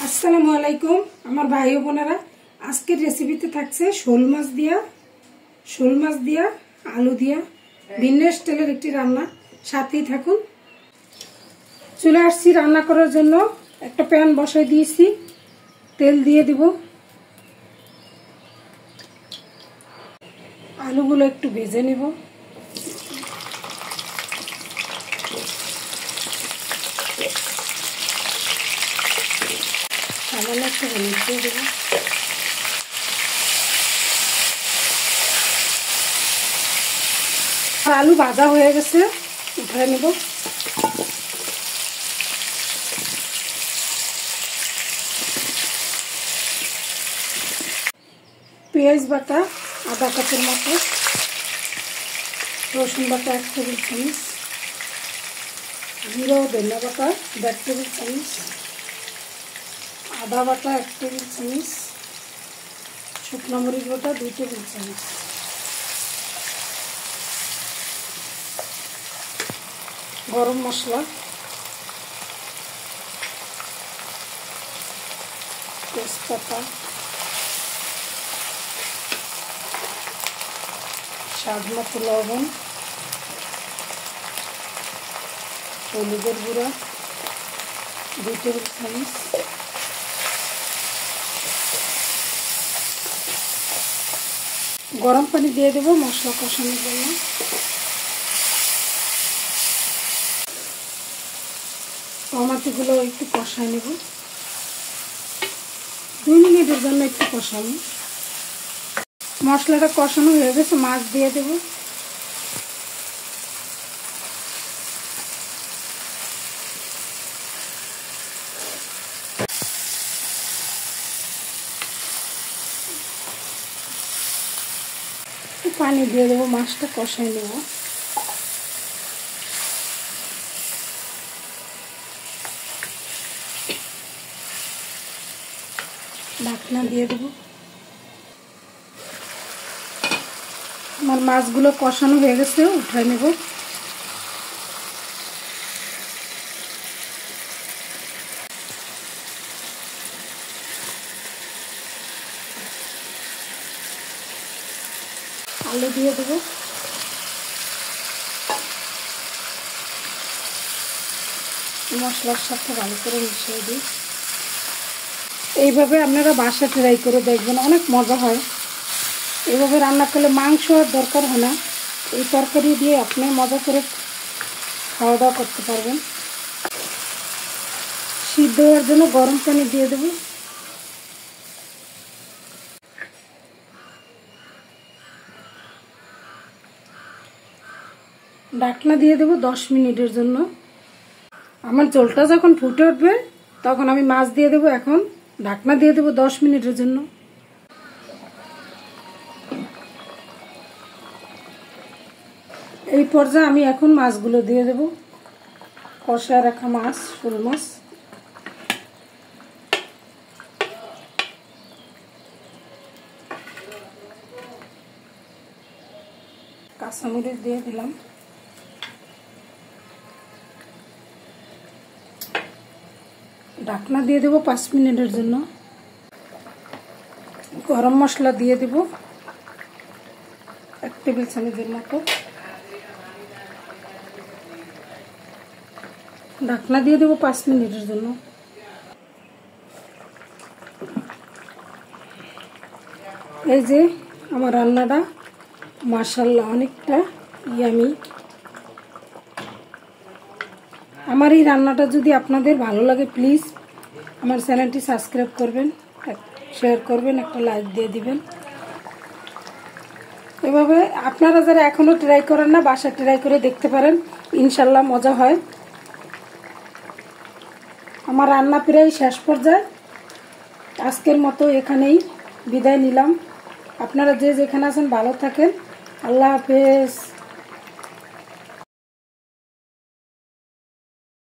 আসসালামু আলাইকুম আমার ভাই ও বোনেরা, আজকের রেসিপিতে থাকছে শোল মাছ দিয়া আলু দিয়া ভিন্ন স্টাইলের একটি রান্না। সাথেই থাকুন। চলে আসছি রান্না করার জন্য। একটা প্যান বসাই দিয়েছি, তেল দিয়ে দিব। আলুগুলো একটু ভেজে নিব। সামান্য একটু হলুদ দিয়ে দেবো। আলু ভাজা হয়ে গেছে, উঠায় নেব। পেঁয়াজ বাটা আধা কাপের মতো, রসুন বাটা 1 টেবিল চামচ, জিরা ও ধনিয়া বাটা 1.5 টেবিল চামচ, আদা বাটা 1 টেবিল চামচ, শুকনো মরিচ বাটা 2 টেবিল চামচ, গরম মশলা, তেজপাতা, স্বাদ মতো লবণ, হলুদের গুঁড়া 2 টেবিল চামচ, গরম পানি দিয়ে দেবো মশলা কষানোর জন্য। টমাটোগুলো একটু কষায় নেব, 2 মিনিটের জন্য একটু কষানো। মশলাটা কষানো হয়ে গেছে, মাছ দিয়ে দেব। পানি দিয়ে দেবো, মাছটা কষায় নেব। ঢাকনা দিয়ে দেবো। আমার মাছগুলো কষানো হয়ে গেছে, উঠায় নেব। আলু দিয়ে দেবো। মশলার সাথে ভালো করে মিশিয়ে দিই। এইভাবে আপনারা বাসায় ট্রাই করে দেখবেন, অনেক মজা হয়। এইভাবে রান্না করলে মাংস আর দরকার হয় না, এই তরকারি দিয়ে আপনি মজা করে খাওয়া দাওয়া করতে পারবেন। সিদ্ধ হওয়ার জন্য গরম পানি দিয়ে দেব। ঢাকনা দিয়ে দেব 10 মিনিটের জন্য। আমার ঝোলটা যখন ফুটে উঠবে তখন আমি মাছ দিয়ে দেব। এখন ঢাকনা দিয়ে দেব 10 মিনিটের জন্য। এই পর্যায়ে আমি এখন মাছগুলো দিয়ে দেব। কষায় রাখা মাছ, শোল মাছ। কাঁচামরিচ দিয়ে দিলাম। ঢাকনা দিয়ে দেব 5 মিনিটের জন্য। গরম মশলা দিয়ে দেব 1 টেবিল চামচের মতো। ঢাকনা দিয়ে দেব 5 মিনিটের জন্য। এই যে আমার রান্নাটা মাশাআল্লাহ অনেকটা ইয়ামি। আমার এই রান্নাটা যদি আপনাদের ভালো লাগে প্লিজ আমার চ্যানেলটি সাবস্ক্রাইব করবেন, শেয়ার করবেন, একটা লাইক দিয়ে দিবেন। এভাবে আপনারা যারা এখনো ট্রাই করেন না, বাসায় ট্রাই করে দেখতে পারেন, ইনশাল্লাহ মজা হয়। আমার রান্না প্রায় শেষ পর্যায়ে। আজকের মতো এখানেই বিদায় নিলাম। আপনারা যে যেখানে আছেন ভালো থাকেন। আল্লাহ হাফেজ।